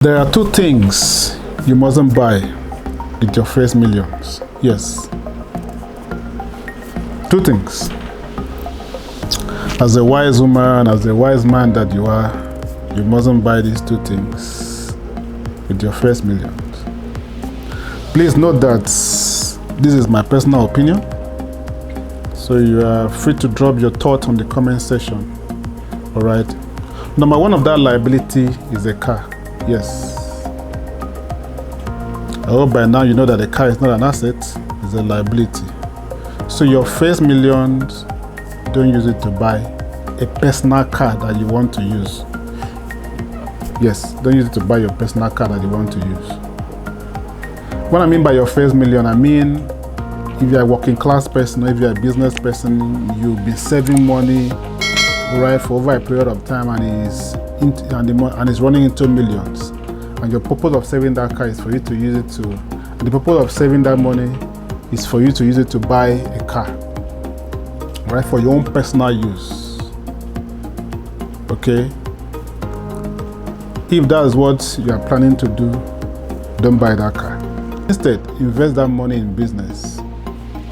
There are two things you mustn't buy with your first millions. Yes. Two things. As a wise woman, as a wise man that you are, you mustn't buy these two things with your first millions. Please note that this is my personal opinion. So you are free to drop your thoughts on the comment section. Alright. Number one of that liability is a car. Yes. I hope by now you know that the car is not an asset, it's a liability. So your first millions, don't use it to buy a personal car that you want to use. Yes, don't use it to buy your personal car that you want to use. What I mean by your first million, I mean if you're a working class person or if you're a business person, you've been saving money right for over a period of time and it's running into millions. And your purpose of saving that car is for you to use it to, the purpose of saving that money is for you to use it to buy a car, right, for your own personal use. Okay? If that is what you are planning to do, don't buy that car. Instead, invest that money in business.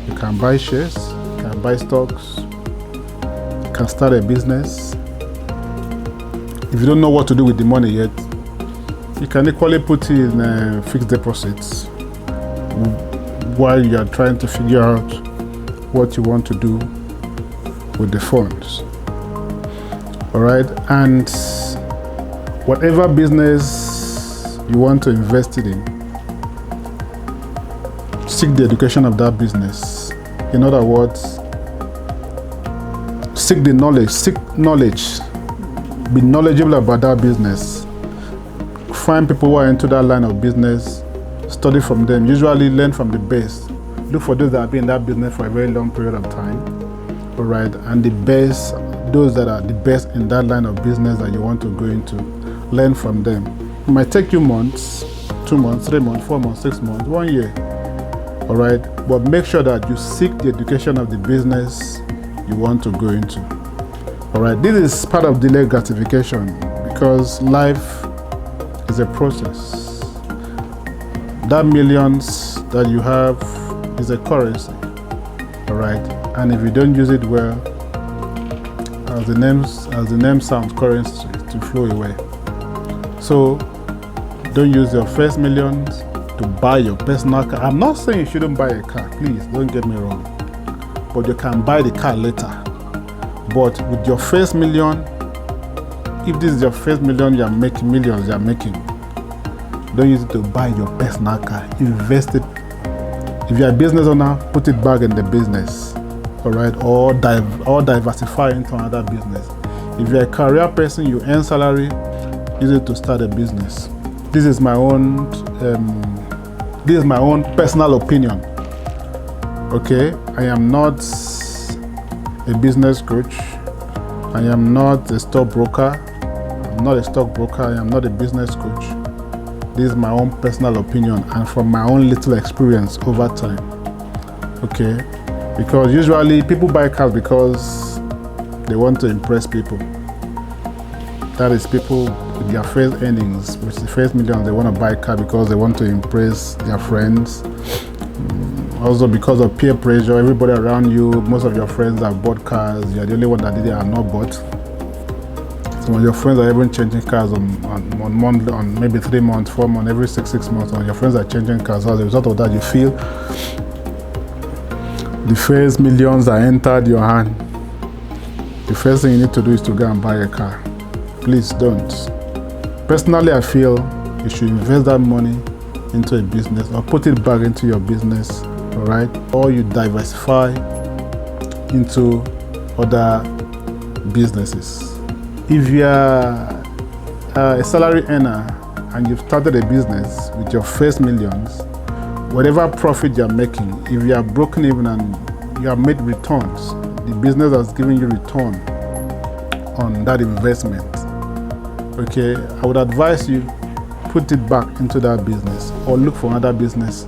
You can buy shares, you can buy stocks, you can start a business. If you don't know what to do with the money yet, you can equally put it in fixed deposits while you are trying to figure out what you want to do with the funds. Alright, and whatever business you want to invest it in, seek the education of that business. In other words, seek the knowledge, be knowledgeable about that business. Find people who are into that line of business, study from them, usually learn from the best. Look for those that have been in that business for a very long period of time. Alright, and the best, those that are the best in that line of business that you want to go into, learn from them. It might take you months, 2 months, 3 months, 4 months, 6 months, 1 year. Alright, but make sure that you seek the education of the business you want to go into. Alright, this is part of delayed gratification because life is a process. That millions that you have is a currency. Alright, and if you don't use it well, as the name sounds, currency to flow away. So don't use your first millions to buy your personal car. I'm not saying you shouldn't buy a car, please don't get me wrong, but you can buy the car later. But with your first million, if this is your first million you are making, millions you are making, don't use it to buy your personal car. Invest it. If you're a business owner, put it back in the business, alright, or diversify into another business. If you're a career person, you earn salary, use it to start a business. This is my own personal opinion. Okay, I am not a business coach. I am not a stockbroker. I'm not a stockbroker. I am not a business coach. This is my own personal opinion and from my own little experience over time. Okay, because usually people buy cars because they want to impress people. That is people with their first earnings, which is the first million, they want to buy a car because they want to impress their friends. Also because of peer pressure, everybody around you, most of your friends have bought cars, you're the only one that they are not bought. Some of your friends are even changing cars on maybe 3 months, 4 months, every 6 months, and your friends are changing cars. As a result of that, you feel the first millions that entered your hand. The first thing you need to do is to go and buy a car. Please don't. Personally, I feel you should invest that money into a business or put it back into your business, alright? Or you diversify into other businesses. If you are a salary earner and you've started a business with your first millions, whatever profit you're making, if you are broken even and you have made returns, the business has given you return on that investment. Okay, I would advise you put it back into that business or look for another business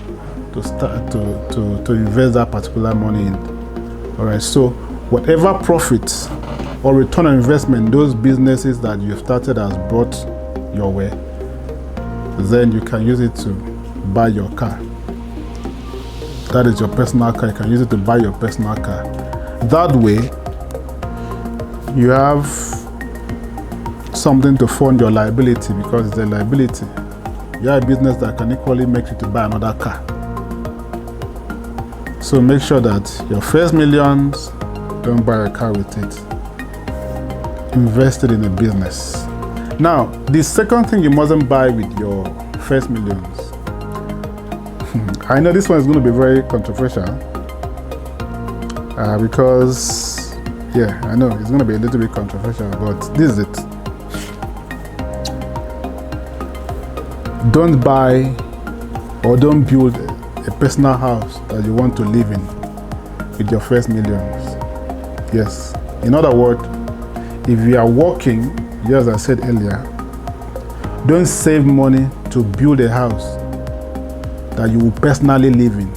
to start to invest that particular money in. Alright, so whatever profits or return on investment those businesses that you've started has brought your way, then you can use it to buy your car. That is your personal car. You can use it to buy your personal car. That way, you have something to fund your liability, because it's a liability. You have a business that can equally make you to buy another car. So make sure that your first millions, don't buy a car with it. Invest it in a business. Now, the second thing you mustn't buy with your first millions. I know this one is going to be very controversial because, yeah, I know it's going to be a little bit controversial, but this is it. Don't buy or don't build a personal house that you want to live in with your first millions. Yes. In other words, if you are working, just as I said earlier, don't save money to build a house that you will personally live in.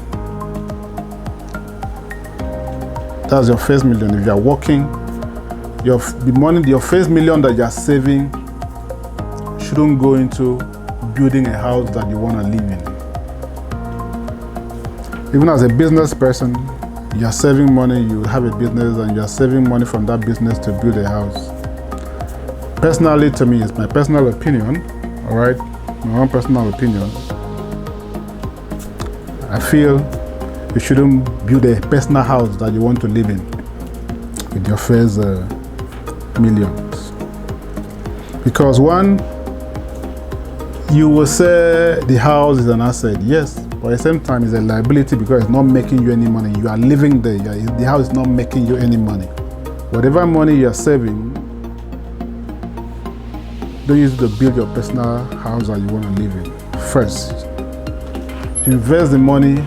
That's your first million. If you are working, your first million that you are saving shouldn't go into building a house that you want to live in. Even as a business person, you are saving money, you have a business and you are saving money from that business to build a house. Personally, to me, it's my personal opinion, all right? My own personal opinion. I feel you shouldn't build a personal house that you want to live in with your first millions. Because one, you will say the house is an asset, yes, but at the same time it's a liability because it's not making you any money. You are living there, the house is not making you any money. Whatever money you are saving, don't use it to build your personal house that you want to live in. First, invest the money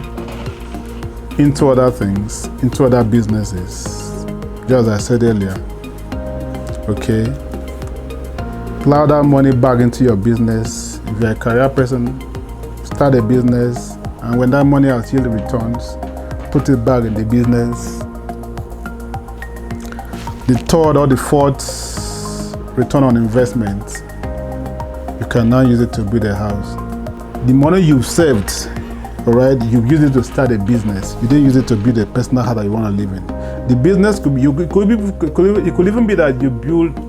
into other things, into other businesses, just as I said earlier. Okay? Plow that money back into your business. If you're a career person, start a business, and when that money has yielded returns, put it back in the business. The third or the fourth return on investment, you can now use it to build a house. The money you've saved, all right, you've used it to start a business. You didn't use it to build a personal house that you want to live in. The business could be, it could even be that you build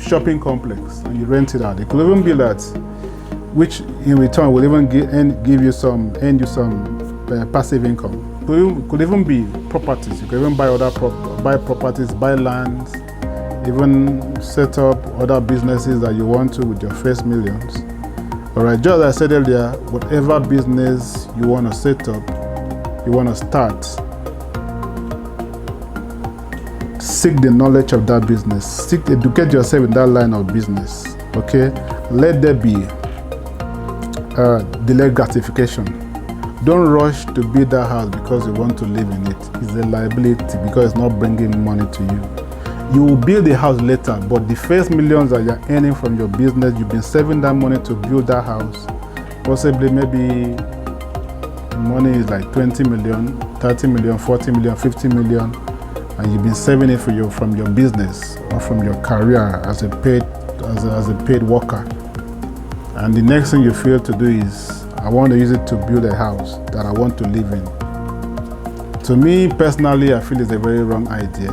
shopping complex and you rent it out. It could even be that, which in return will even give you some passive income. It could even be properties. You could even buy buy properties, buy lands, even set up other businesses that you want to with your first millions. All right, just as I said earlier, whatever business you want to set up, you want to start, seek the knowledge of that business. Educate yourself in that line of business. Okay, let there be delayed gratification. Don't rush to build that house because you want to live in it. It's a liability because it's not bringing money to you. You will build the house later, but the first millions that you're earning from your business, you've been saving that money to build that house. Possibly maybe the money is like 20 million, 30 million, 40 million, 50 million, and you've been saving it from your business or from your career as a paid worker. And the next thing you feel to do is, I want to use it to build a house that I want to live in. To me personally, I feel it's a very wrong idea.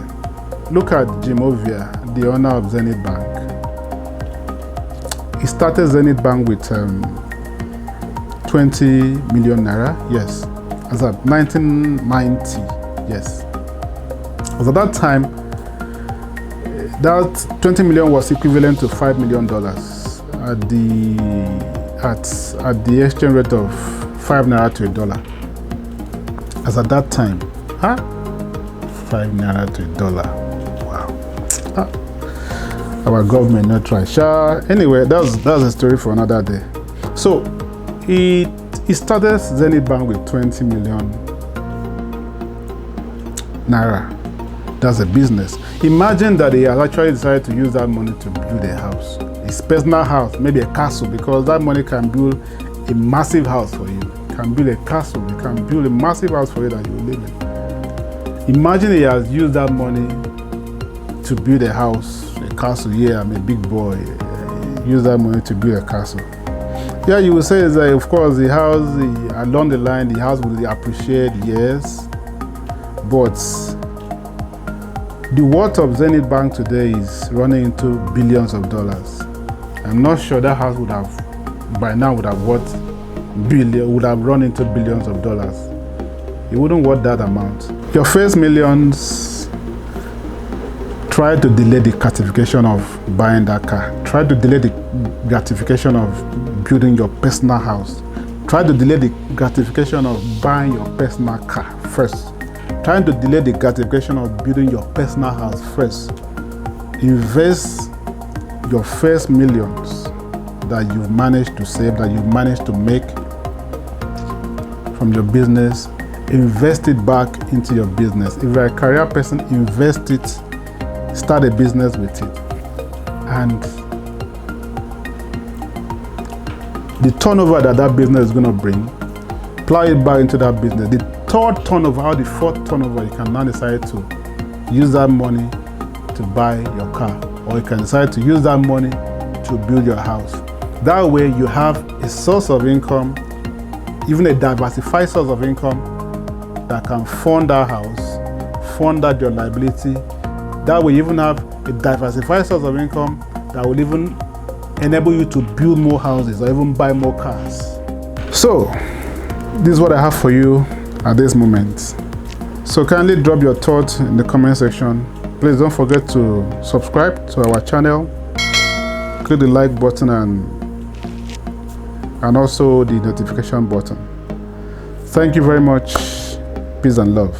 Look at Jim Ovia, the owner of Zenith Bank. He started Zenith Bank with 20 million naira, yes, as at 1990, yes. As at that time, that 20 million was equivalent to $5 million at the exchange rate of 5 naira to $1. As at that time, 5 naira to $1. Our government not try. Anyway, that's a story for another day. So he started Zenith Bank with 20 million naira. That's a business. Imagine that he has actually decided to use that money to build a house, his personal house, maybe a castle, because that money can build a massive house for you. It can build a castle. It can build a massive house for you that you will live in. Imagine he has used that money to build a house, a castle. Yeah, I'm a big boy. Use that money to build a castle. Yeah, you will say is that of course the house, along the line, the house will appreciate, yes, but the worth of Zenith Bank today is running into billions of dollars. I'm not sure that house would have, by now, would have run into billions of dollars. It wouldn't worth that amount. Your first millions, try to delay the gratification of buying that car. Try to delay the gratification of building your personal house. Try to delay the gratification of buying your personal car first. Try to delay the gratification of building your personal house first. Invest your first millions that you've managed to save, that you've managed to make from your business. Invest it back into your business. If you're a career person, invest it. Start a business with it. And the turnover that business is going to bring, plow it back into that business. The third turnover or the fourth turnover, you can now decide to use that money to buy your car, or you can decide to use that money to build your house. That way you have a source of income, even a diversified source of income that can fund that house, fund that your liability. That way you even have a diversified source of income that will even enable you to build more houses or even buy more cars. So this is what I have for you at this moment. So kindly drop your thoughts in the comment section. Please don't forget to subscribe to our channel. Click the like button and also the notification button. Thank you very much. Peace and love.